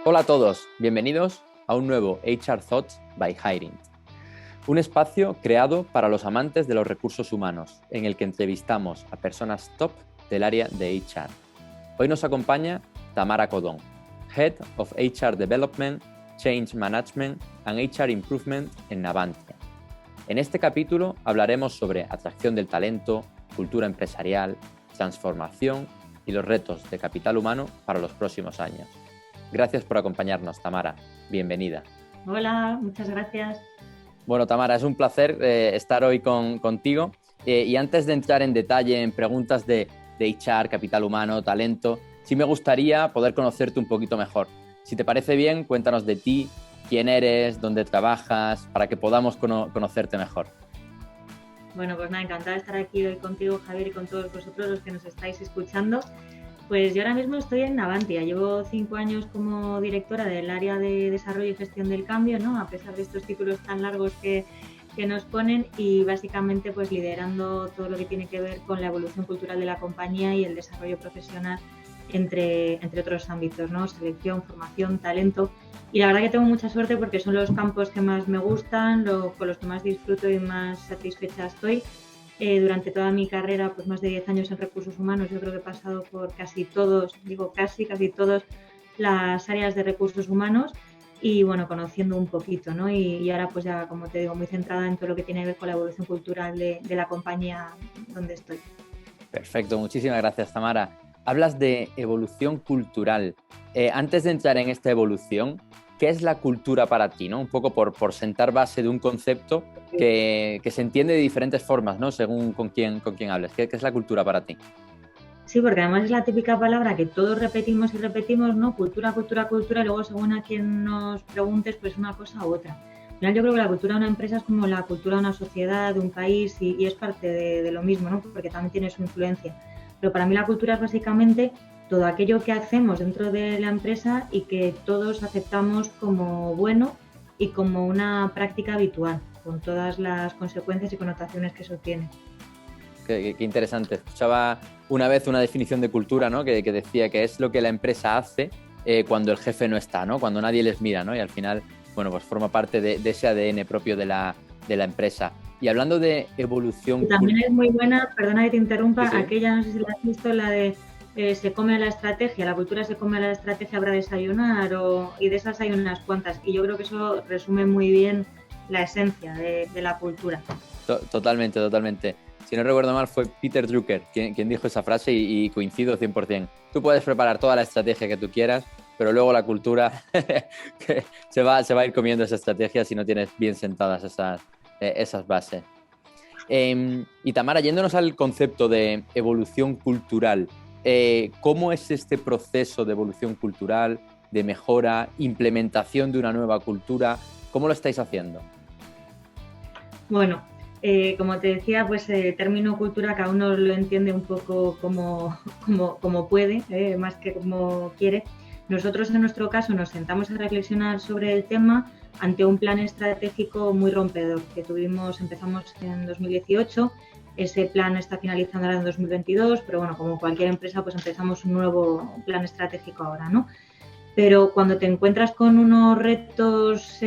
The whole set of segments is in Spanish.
Hola a todos, bienvenidos a un nuevo HR Thoughts by Hiring, un espacio creado para los amantes de los recursos humanos, en el que entrevistamos a personas top del área de HR. Hoy nos acompaña Tamara Codón, Head of HR Development, Change Management and HR Improvement en Navantia. En este capítulo hablaremos sobre atracción del talento, cultura empresarial, transformación y los retos de capital humano para los próximos años. Gracias por acompañarnos, Tamara. Bienvenida. Hola, muchas gracias. Bueno, Tamara, es un placer estar hoy contigo. Y antes de entrar en detalle en preguntas de HR, capital humano, talento, sí me gustaría poder conocerte un poquito mejor. Si te parece bien, cuéntanos de ti, quién eres, dónde trabajas, para que podamos conocerte mejor. Bueno, pues nada, encantada de estar aquí hoy contigo, Javier, y con todos vosotros los que nos estáis escuchando. Pues yo ahora mismo estoy en Navantia, llevo 5 años como directora del área de desarrollo y gestión del cambio, ¿no? A pesar de estos títulos tan largos que nos ponen, y básicamente pues liderando todo lo que tiene que ver con la evolución cultural de la compañía y el desarrollo profesional entre otros ámbitos, ¿no? Selección, formación, talento. Y la verdad que tengo mucha suerte porque son los campos que más me gustan, con los que más disfruto y más satisfecha estoy. Durante toda mi carrera, pues más de 10 años en recursos humanos, yo creo que he pasado por casi todos las áreas de recursos humanos y bueno, conociendo un poquito, ¿no? Y ahora pues ya, como te digo, muy centrada en todo lo que tiene que ver con la evolución cultural de la compañía donde estoy. Perfecto, muchísimas gracias, Tamara. Hablas de evolución cultural. Antes de entrar en esta evolución, ¿qué es la cultura para ti, ¿no? Un poco por sentar base de un concepto que se entiende de diferentes formas, ¿no? Según con quién hables. ¿Qué es la cultura para ti? Sí, porque además es la típica palabra que todos repetimos y repetimos, ¿no? Cultura, cultura, cultura, y luego según a quien nos preguntes, pues una cosa u otra. Al final yo creo que la cultura de una empresa es como la cultura de una sociedad, de un país, y es parte de lo mismo, ¿no? Porque también tiene su influencia. Pero para mí la cultura es básicamente todo aquello que hacemos dentro de la empresa y que todos aceptamos como bueno y como una práctica habitual, con todas las consecuencias y connotaciones que eso tiene. Qué interesante. Escuchaba una vez una definición de cultura, ¿no? que decía que es lo que la empresa hace cuando el jefe no está, ¿no? Cuando nadie les mira, ¿no? Y al final, bueno, pues forma parte de ese ADN propio de la empresa. Y hablando de evolución... Y también es muy buena, perdona que te interrumpa, sí. aquella, no sé si la has visto, la de se come a la estrategia, la cultura se come a la estrategia para desayunar, y de esas hay unas cuantas. Y yo creo que eso resume muy bien la esencia de la cultura. Totalmente. Si no recuerdo mal, fue Peter Drucker quien dijo esa frase y coincido 100%. Tú puedes preparar toda la estrategia que tú quieras, pero luego la cultura se va a ir comiendo esa estrategia si no tienes bien sentadas esas bases. Y Tamara, yéndonos al concepto de evolución cultural, ¿cómo es este proceso de evolución cultural, de mejora, implementación de una nueva cultura? ¿Cómo lo estáis haciendo? Bueno, como te decía, pues el término cultura cada uno lo entiende un poco como puede, más que como quiere. Nosotros en nuestro caso nos sentamos a reflexionar sobre el tema ante un plan estratégico muy rompedor que empezamos en 2018, ese plan está finalizando ahora en 2022, pero bueno, como cualquier empresa pues empezamos un nuevo plan estratégico ahora, ¿no? Pero cuando te encuentras con unos retos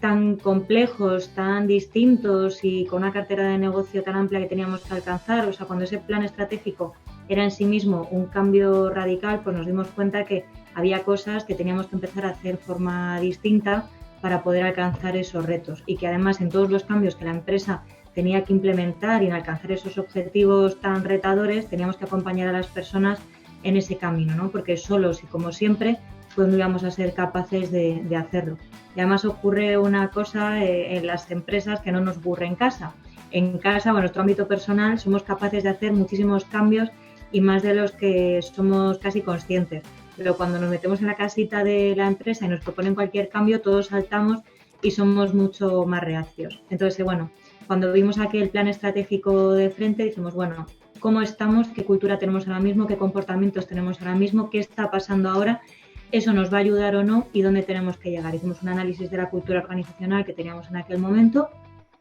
tan complejos, tan distintos y con una cartera de negocio tan amplia que teníamos que alcanzar, o sea, cuando ese plan estratégico era en sí mismo un cambio radical, pues nos dimos cuenta que había cosas que teníamos que empezar a hacer de forma distinta para poder alcanzar esos retos y que además en todos los cambios que la empresa tenía que implementar y en alcanzar esos objetivos tan retadores teníamos que acompañar a las personas en ese camino, ¿no? Porque solos y como siempre pues no íbamos a ser capaces de hacerlo. Y además ocurre una cosa en las empresas que no nos ocurre en casa. En casa o en nuestro ámbito personal somos capaces de hacer muchísimos cambios y más de los que somos casi conscientes. Pero cuando nos metemos en la casita de la empresa y nos proponen cualquier cambio, todos saltamos y somos mucho más reacios. Entonces, bueno, cuando vimos aquel plan estratégico de frente, dijimos, bueno, ¿cómo estamos? ¿Qué cultura tenemos ahora mismo? ¿Qué comportamientos tenemos ahora mismo? ¿Qué está pasando ahora? ¿Eso nos va a ayudar o no? ¿Y dónde tenemos que llegar? Hicimos un análisis de la cultura organizacional que teníamos en aquel momento,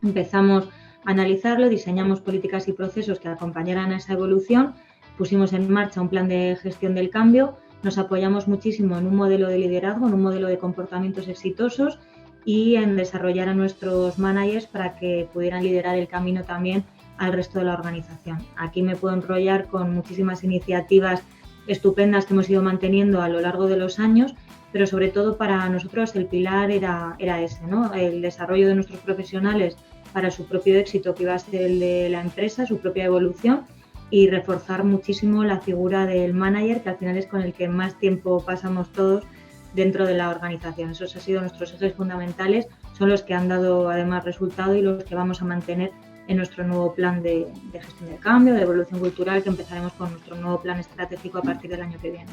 empezamos a analizarlo, diseñamos políticas y procesos que acompañaran a esa evolución, pusimos en marcha un plan de gestión del cambio nos apoyamos muchísimo en un modelo de liderazgo, en un modelo de comportamientos exitosos y en desarrollar a nuestros managers para que pudieran liderar el camino también al resto de la organización. Aquí me puedo enrollar con muchísimas iniciativas estupendas que hemos ido manteniendo a lo largo de los años, pero sobre todo para nosotros el pilar era ese, ¿no? El desarrollo de nuestros profesionales para su propio éxito, que iba a ser el de la empresa, su propia evolución, y reforzar muchísimo la figura del manager, que al final es con el que más tiempo pasamos todos dentro de la organización. Esos han sido nuestros ejes fundamentales, son los que han dado además resultado y los que vamos a mantener en nuestro nuevo plan de gestión del cambio, de evolución cultural, que empezaremos con nuestro nuevo plan estratégico a partir del año que viene.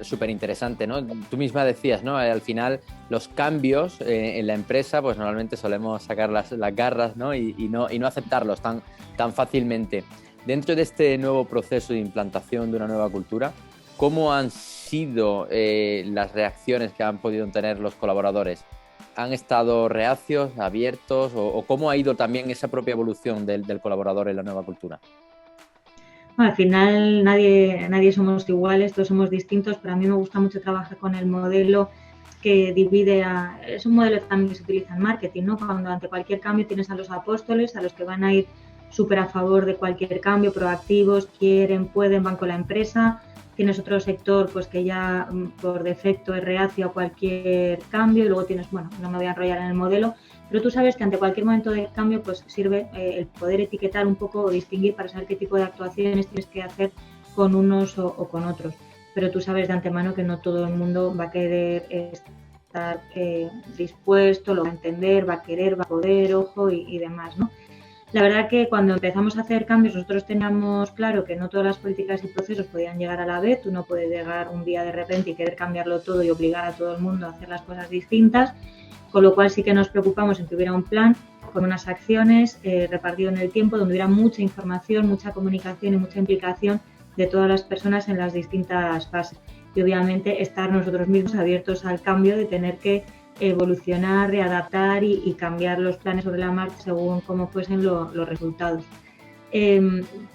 Súper interesante, ¿no? Tú misma decías, ¿no? Al final los cambios en la empresa, pues normalmente solemos sacar las garras, ¿no? Y no aceptarlos tan fácilmente. Dentro de este nuevo proceso de implantación de una nueva cultura, ¿cómo han sido las reacciones que han podido tener los colaboradores? ¿Han estado reacios, abiertos o cómo ha ido también esa propia evolución del colaborador en la nueva cultura? Bueno, al final nadie somos iguales, todos somos distintos, pero a mí me gusta mucho trabajar con el modelo que divide es un modelo también que se utiliza en marketing, ¿no? Cuando ante cualquier cambio tienes a los apóstoles, a los que van a ir súper a favor de cualquier cambio, proactivos, quieren, pueden, van con la empresa. Tienes otro sector pues que ya por defecto es reacio a cualquier cambio, y luego tienes, bueno, no me voy a enrollar en el modelo, pero tú sabes que ante cualquier momento de cambio pues sirve el poder etiquetar un poco o distinguir para saber qué tipo de actuaciones tienes que hacer con unos o con otros. Pero tú sabes de antemano que no todo el mundo va a querer estar dispuesto, lo va a entender, va a querer, va a poder, ojo y demás, ¿no? La verdad que cuando empezamos a hacer cambios nosotros teníamos claro que no todas las políticas y procesos podían llegar a la vez. Tú no puedes llegar un día de repente y querer cambiarlo todo y obligar a todo el mundo a hacer las cosas distintas, con lo cual sí que nos preocupamos en que hubiera un plan con unas acciones repartido en el tiempo, donde hubiera mucha información, mucha comunicación y mucha implicación de todas las personas en las distintas fases. Y obviamente estar nosotros mismos abiertos al cambio, de tener que evolucionar, readaptar y cambiar los planes sobre la marcha según cómo fuesen los resultados.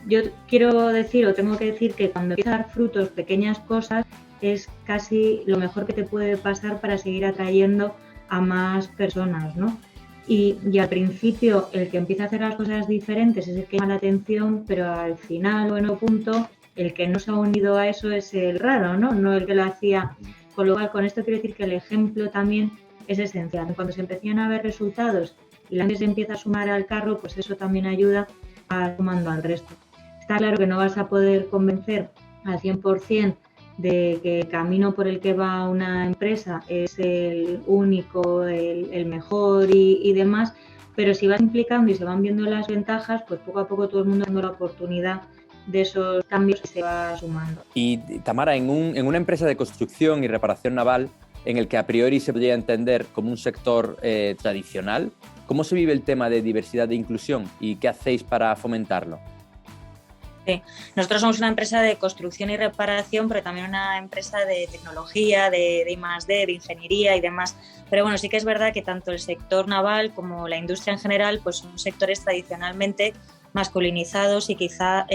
Yo quiero decir, o tengo que decir, que cuando empiezas a dar frutos, pequeñas cosas, es casi lo mejor que te puede pasar para seguir atrayendo a más personas, ¿no? Y al principio el que empieza a hacer las cosas diferentes es el que llama la atención, pero al final, bueno, punto, el que no se ha unido a eso es el raro, ¿no? No el que lo hacía. Con lo cual, con esto quiero decir que el ejemplo también es esencial. Cuando se empiezan a ver resultados y la gente se empieza a sumar al carro, pues eso también ayuda a sumando al resto. Está claro que no vas a poder convencer al 100% de que el camino por el que va una empresa es el único, el mejor y demás, pero si vas implicando y se van viendo las ventajas, pues poco a poco todo el mundo dando la oportunidad de esos cambios y se va sumando. Y Tamara, en una empresa de construcción y reparación naval, en el que a priori se podría entender como un sector tradicional, ¿cómo se vive el tema de diversidad e inclusión y qué hacéis para fomentarlo? Sí. Nosotros somos una empresa de construcción y reparación, pero también una empresa de tecnología, de I+D, de ingeniería y demás. Pero bueno, sí que es verdad que tanto el sector naval como la industria en general pues son sectores tradicionalmente masculinizados y quizá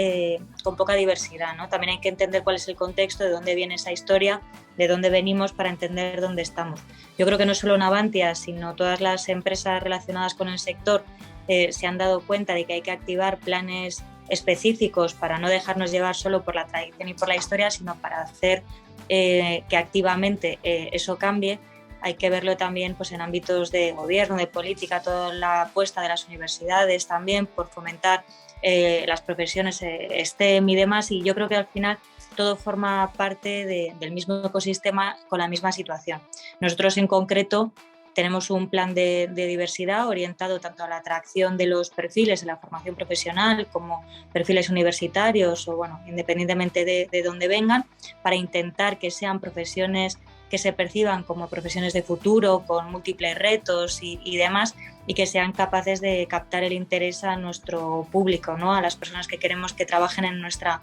con poca diversidad, ¿no? También hay que entender cuál es el contexto, de dónde viene esa historia, de dónde venimos para entender dónde estamos. Yo creo que no solo Navantia, sino todas las empresas relacionadas con el sector se han dado cuenta de que hay que activar planes específicos para no dejarnos llevar solo por la tradición y por la historia, sino para hacer que activamente eso cambie. Hay que verlo también pues, en ámbitos de gobierno, de política, toda la apuesta de las universidades también por fomentar las profesiones STEM y demás, y yo creo que al final todo forma parte del mismo ecosistema con la misma situación. Nosotros en concreto tenemos un plan de diversidad orientado tanto a la atracción de los perfiles en la formación profesional como perfiles universitarios o, bueno, independientemente de dónde vengan, para intentar que sean profesiones que se perciban como profesiones de futuro, con múltiples retos y demás, y que sean capaces de captar el interés a nuestro público, ¿no? A las personas que queremos que trabajen en nuestra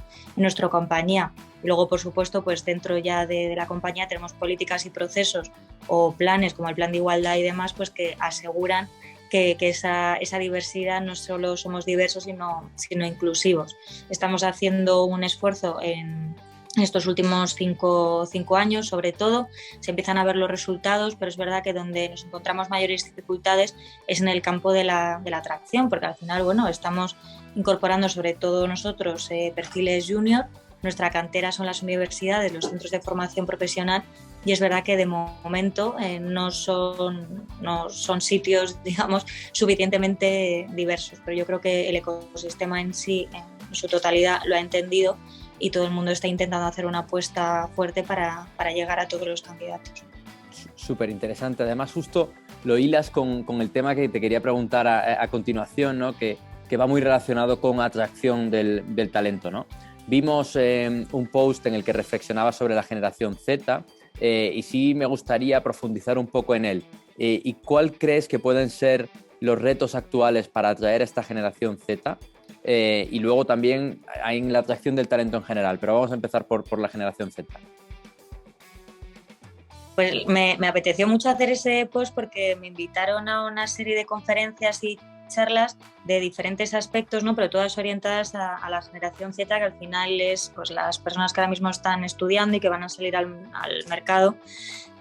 compañía. Y luego, por supuesto, pues dentro ya de la compañía tenemos políticas y procesos o planes como el plan de igualdad y demás, pues que aseguran que esa diversidad no solo somos diversos, sino inclusivos. Estamos haciendo un esfuerzo en en estos últimos cinco años, sobre todo, se empiezan a ver los resultados, pero es verdad que donde nos encontramos mayores dificultades es en el campo de la atracción, porque al final, bueno, estamos incorporando sobre todo nosotros perfiles junior, nuestra cantera son las universidades, los centros de formación profesional, y es verdad que de momento no son sitios, digamos, suficientemente diversos, pero yo creo que el ecosistema en sí, en su totalidad, lo ha entendido y todo el mundo está intentando hacer una apuesta fuerte para llegar a todos los candidatos. Súper interesante. Además, justo lo hilas con el tema que te quería preguntar a continuación, ¿no? que va muy relacionado con atracción del talento, ¿no? Vimos un post en el que reflexionaba sobre la generación Z y sí me gustaría profundizar un poco en él. ¿Y cuál crees que pueden ser los retos actuales para atraer a esta generación Z? Y luego también en la atracción del talento en general, pero vamos a empezar por la generación Z. Pues me apeteció mucho hacer ese post porque me invitaron a una serie de conferencias y charlas de diferentes aspectos, ¿no? Pero todas orientadas a la generación Z, que al final es pues, las personas que ahora mismo están estudiando y que van a salir al mercado.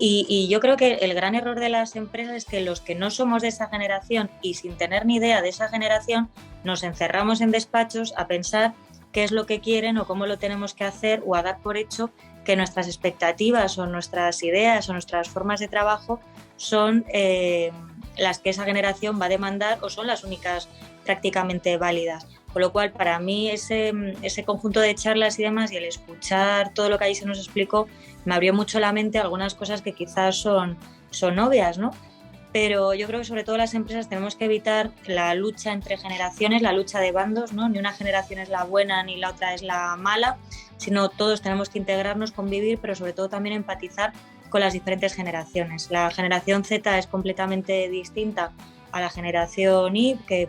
Y yo creo que el gran error de las empresas es que los que no somos de esa generación y sin tener ni idea de esa generación, nos encerramos en despachos a pensar qué es lo que quieren o cómo lo tenemos que hacer o a dar por hecho que nuestras expectativas o nuestras ideas o nuestras formas de trabajo son las que esa generación va a demandar o son las únicas prácticamente válidas. Con lo cual, para mí, ese conjunto de charlas y demás y el escuchar todo lo que ahí se nos explicó me abrió mucho la mente algunas cosas que quizás son obvias, ¿no? Pero yo creo que sobre todo las empresas tenemos que evitar la lucha entre generaciones, la lucha de bandos, ¿no? Ni una generación es la buena ni la otra es la mala, sino todos tenemos que integrarnos, convivir, pero sobre todo también empatizar con las diferentes generaciones. La generación Z es completamente distinta a la generación Y, que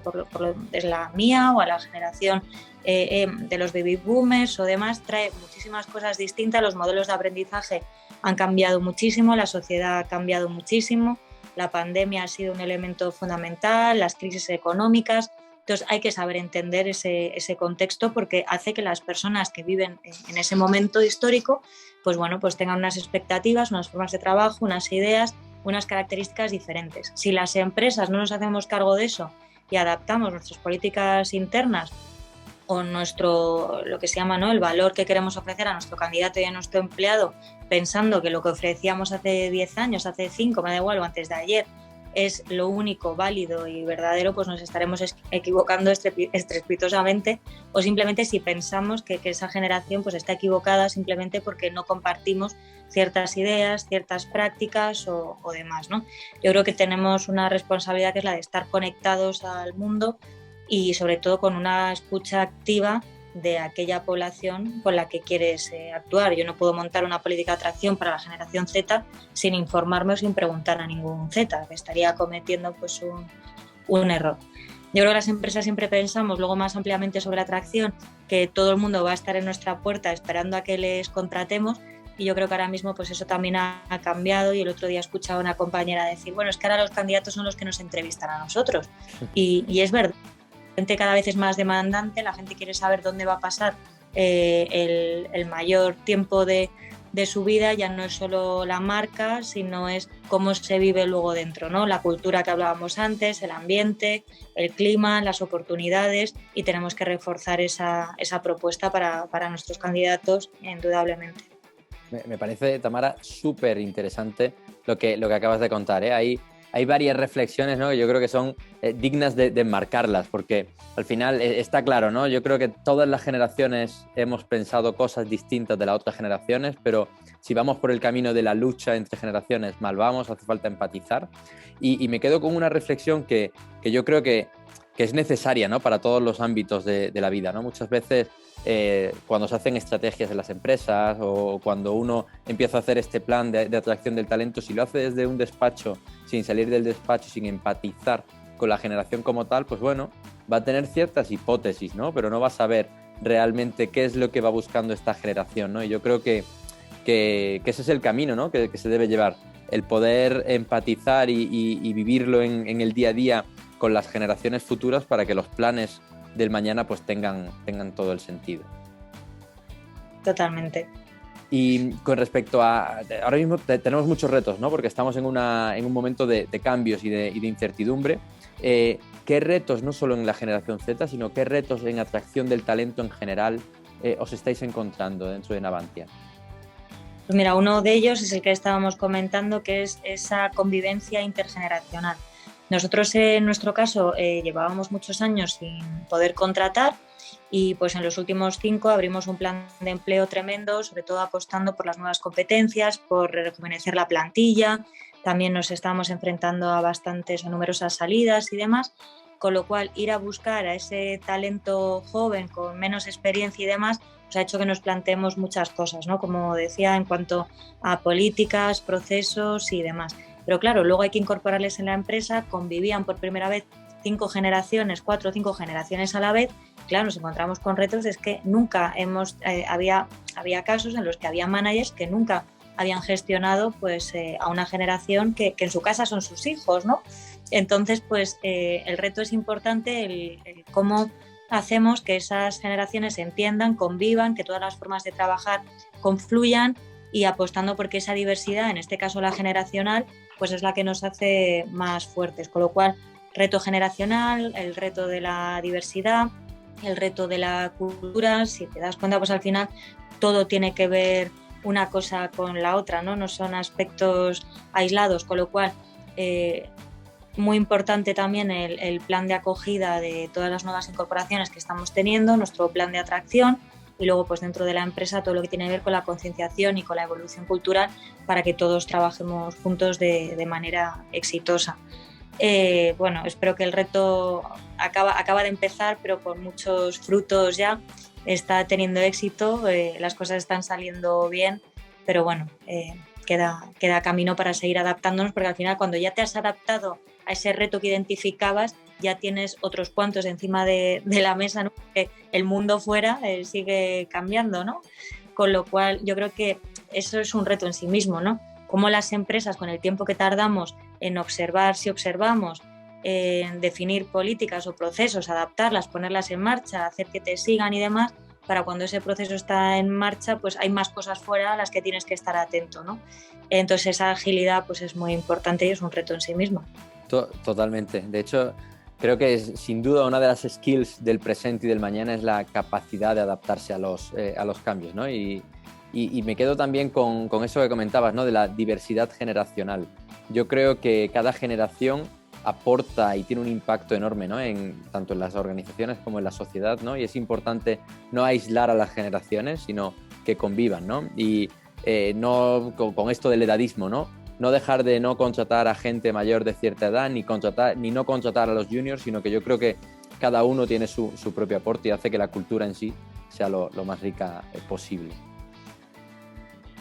es la mía, o a la generación de los baby boomers o demás, trae muchísimas cosas distintas, los modelos de aprendizaje han cambiado muchísimo, la sociedad ha cambiado muchísimo, la pandemia ha sido un elemento fundamental, las crisis económicas. Entonces hay que saber entender ese contexto porque hace que las personas que viven en ese momento histórico pues tengan unas expectativas, unas formas de trabajo, unas ideas, unas características diferentes. Si las empresas no nos hacemos cargo de eso y adaptamos nuestras políticas internas o lo que se llama, ¿no?, el valor que queremos ofrecer a nuestro candidato y a nuestro empleado, pensando que lo que ofrecíamos hace 10 años, hace 5, me da igual, o antes de ayer, es lo único válido y verdadero, pues nos estaremos equivocando estrepitosamente, o simplemente si pensamos que esa generación pues está equivocada simplemente porque no compartimos ciertas ideas, ciertas prácticas o demás, ¿no? Yo creo que tenemos una responsabilidad que es la de estar conectados al mundo y sobre todo con una escucha activa de aquella población con la que quieres actuar. Yo no puedo montar una política de atracción para la generación Z sin informarme o sin preguntar a ningún Z, que estaría cometiendo pues un error. Yo creo que las empresas siempre pensamos luego más ampliamente sobre la atracción, que todo el mundo va a estar en nuestra puerta esperando a que les contratemos, y yo creo que ahora mismo pues eso también ha cambiado. Y el otro día escuchaba a una compañera decir, bueno, es que ahora los candidatos son los que nos entrevistan a nosotros, y es verdad. La gente cada vez es más demandante, la gente quiere saber dónde va a pasar el mayor tiempo de su vida, ya no es solo la marca, sino es cómo se vive luego dentro, ¿no? La cultura que hablábamos antes, el ambiente, el clima, las oportunidades, y tenemos que reforzar esa propuesta para nuestros candidatos, indudablemente. Me parece, Tamara, súper interesante lo que acabas de contar, ¿eh? Hay varias reflexiones, ¿no?, que yo creo que son dignas de enmarcarlas, porque al final está claro, ¿no? Yo creo que todas las generaciones hemos pensado cosas distintas de las otras generaciones, pero si vamos por el camino de la lucha entre generaciones, mal vamos, hace falta empatizar. Y me quedo con una reflexión que yo creo que es necesaria, ¿no?, para todos los ámbitos de la vida, ¿no? Muchas veces cuando se hacen estrategias en las empresas o cuando uno empieza a hacer este plan de atracción del talento, si lo hace desde un despacho, sin salir del despacho, sin empatizar con la generación como tal, pues bueno, va a tener ciertas hipótesis, ¿no?, pero no va a saber realmente qué es lo que va buscando esta generación, ¿no? Y yo creo que ese es el camino, ¿no?, que se debe llevar, el poder empatizar y vivirlo en el día a día con las generaciones futuras para que los planes del mañana pues tengan todo el sentido. Totalmente. Y con respecto a... Ahora mismo tenemos muchos retos, ¿no? Porque estamos en un momento de cambios y de incertidumbre. ¿Qué retos, no solo en la generación Z, sino qué retos en atracción del talento en general os estáis encontrando dentro de Navantia? Pues mira, uno de ellos es el que estábamos comentando, que es esa convivencia intergeneracional. Nosotros en nuestro caso llevábamos muchos años sin poder contratar y pues en los últimos 5 abrimos un plan de empleo tremendo, sobre todo apostando por las nuevas competencias, por rejuvenecer la plantilla. También nos estábamos enfrentando a numerosas salidas y demás, con lo cual ir a buscar a ese talento joven con menos experiencia y demás pues ha hecho que nos planteemos muchas cosas, ¿no? Como decía, en cuanto a políticas, procesos y demás. Pero claro, luego hay que incorporarles en la empresa, convivían por primera vez 4 o 5 generaciones a la vez. Claro, nos encontramos con retos, es que nunca había casos en los que había managers que nunca habían gestionado pues, a una generación que en su casa son sus hijos, ¿no? Entonces, pues el reto es importante, el cómo hacemos que esas generaciones se entiendan, convivan, que todas las formas de trabajar confluyan y apostando porque esa diversidad, en este caso la generacional, pues es la que nos hace más fuertes. Con lo cual, reto generacional, el reto de la diversidad, el reto de la cultura. Si te das cuenta, pues al final todo tiene que ver una cosa con la otra, ¿no? No son aspectos aislados, con lo cual muy importante también el plan de acogida de todas las nuevas incorporaciones que estamos teniendo, nuestro plan de atracción y luego pues dentro de la empresa todo lo que tiene que ver con la concienciación y con la evolución cultural para que todos trabajemos juntos de manera exitosa. Bueno, espero que el reto acaba de empezar, pero con muchos frutos ya, está teniendo éxito, las cosas están saliendo bien, pero bueno, queda camino para seguir adaptándonos, porque al final cuando ya te has adaptado a ese reto que identificabas, ya tienes otros cuantos encima de la mesa, ¿no? Porque el mundo fuera sigue cambiando, ¿no? Con lo cual yo creo que eso es un reto en sí mismo, ¿no? Cómo las empresas, con el tiempo que tardamos en observar, si observamos, en definir políticas o procesos, adaptarlas, ponerlas en marcha, hacer que te sigan y demás, para cuando ese proceso está en marcha, pues hay más cosas fuera a las que tienes que estar atento, ¿no? Entonces esa agilidad pues es muy importante y es un reto en sí mismo. Totalmente. De hecho, creo que es, sin duda una de las skills del presente y del mañana es la capacidad de adaptarse a los cambios, ¿no? Y me quedo también con eso que comentabas, ¿no? De la diversidad generacional. Yo creo que cada generación aporta y tiene un impacto enorme, ¿no? Tanto en las organizaciones como en la sociedad, ¿no? Y es importante no aislar a las generaciones, sino que convivan, ¿no? Y no con esto del edadismo, ¿no? No dejar de no contratar a gente mayor de cierta edad, ni no contratar a los juniors, sino que yo creo que cada uno tiene su propio aporte y hace que la cultura en sí sea lo más rica posible.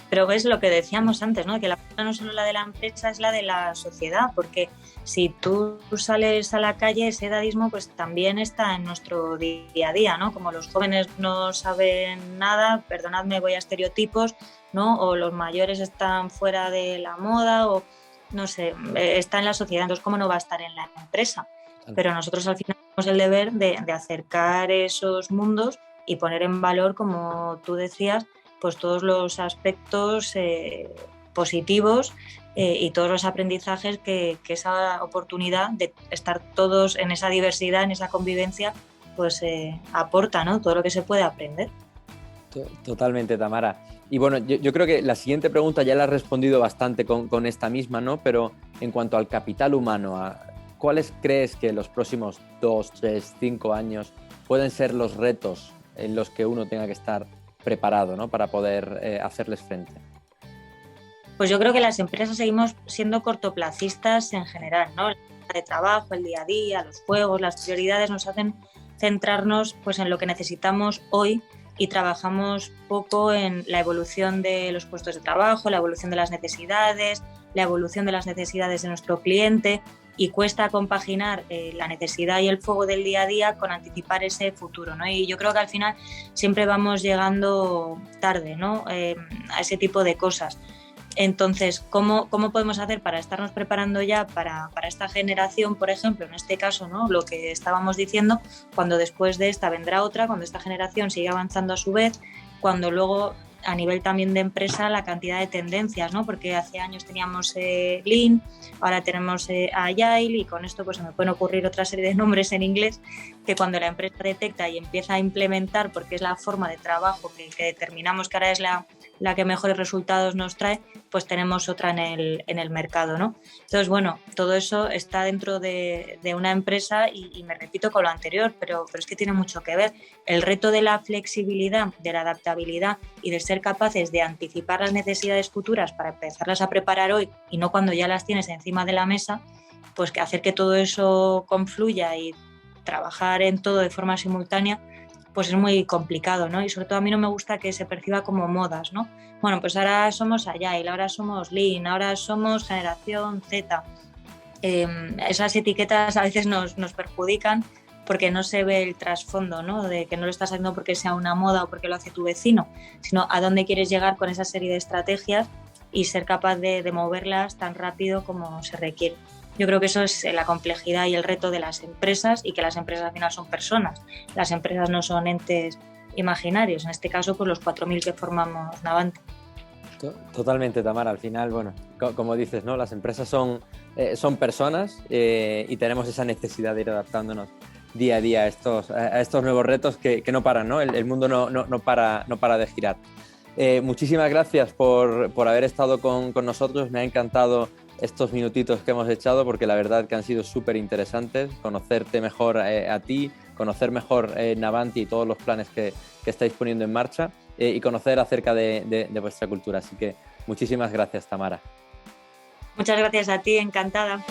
Pero es lo que decíamos antes, ¿no? Que la cultura no solo la de la empresa, es la de la sociedad, porque si tú sales a la calle, ese edadismo pues también está en nuestro día a día, ¿no? Como los jóvenes no saben nada, perdonadme, voy a estereotipos, ¿no? O los mayores están fuera de la moda, o no sé, está en la sociedad, entonces ¿cómo no va a estar en la empresa? Pero nosotros al final tenemos el deber de acercar esos mundos y poner en valor, como tú decías, pues todos los aspectos positivos y todos los aprendizajes que esa oportunidad de estar todos en esa diversidad, en esa convivencia, pues aporta, ¿no? Todo lo que se puede aprender. Totalmente, Tamara. Y bueno, yo creo que la siguiente pregunta ya la has respondido bastante con esta misma, ¿no? Pero en cuanto al capital humano, ¿cuáles crees que los próximos 2, 3, 5 años pueden ser los retos en los que uno tenga que estar preparado, ¿no? Para poder hacerles frente? Pues yo creo que las empresas seguimos siendo cortoplacistas en general, ¿no? El de trabajo, el día a día, los juegos, las prioridades nos hacen centrarnos pues, en lo que necesitamos hoy y trabajamos poco en la evolución de los puestos de trabajo, la evolución de las necesidades, la evolución de las necesidades de nuestro cliente, y cuesta compaginar la necesidad y el fuego del día a día con anticipar ese futuro, ¿no? Y yo creo que al final siempre vamos llegando tarde, ¿no? A ese tipo de cosas. Entonces, ¿cómo podemos hacer para estarnos preparando ya para esta generación, por ejemplo, en este caso, ¿no? Lo que estábamos diciendo, cuando después de esta vendrá otra, cuando esta generación sigue avanzando a su vez, cuando luego a nivel también de empresa la cantidad de tendencias, ¿no? Porque hace años teníamos Lean, ahora tenemos Agile, y con esto pues se me pueden ocurrir otra serie de nombres en inglés que cuando la empresa detecta y empieza a implementar, porque es la forma de trabajo que determinamos que ahora es la que mejores resultados nos trae, pues tenemos otra en el mercado, ¿no? Entonces, bueno, todo eso está dentro de una empresa y me repito con lo anterior, pero es que tiene mucho que ver. El reto de la flexibilidad, de la adaptabilidad y de ser capaces de anticipar las necesidades futuras para empezarlas a preparar hoy y no cuando ya las tienes encima de la mesa, pues que hacer que todo eso confluya y trabajar en todo de forma simultánea, pues es muy complicado, ¿no? Y sobre todo a mí no me gusta que se perciba como modas, ¿no? Bueno, pues ahora somos Agile, ahora somos Lean, ahora somos generación Z. Esas etiquetas a veces nos perjudican porque no se ve el trasfondo, ¿no? De que no lo estás haciendo porque sea una moda o porque lo hace tu vecino, sino a dónde quieres llegar con esa serie de estrategias y ser capaz de moverlas tan rápido como se requiere. Yo creo que eso es la complejidad y el reto de las empresas, y que las empresas al final son personas. Las empresas no son entes imaginarios, en este caso pues los 4.000 que formamos Navanti. Totalmente, Tamara. Al final, bueno, como dices, ¿no? Las empresas son personas y tenemos esa necesidad de ir adaptándonos día a día a estos nuevos retos que no paran, ¿no? El mundo no para de girar. Muchísimas gracias por haber estado con nosotros. Me ha encantado estos minutitos que hemos echado, porque la verdad que han sido súper interesantes, conocerte mejor a ti, conocer mejor Navanti y todos los planes que estáis poniendo en marcha, y conocer acerca de vuestra cultura. Así que muchísimas gracias, Tamara. Muchas gracias a ti, encantada.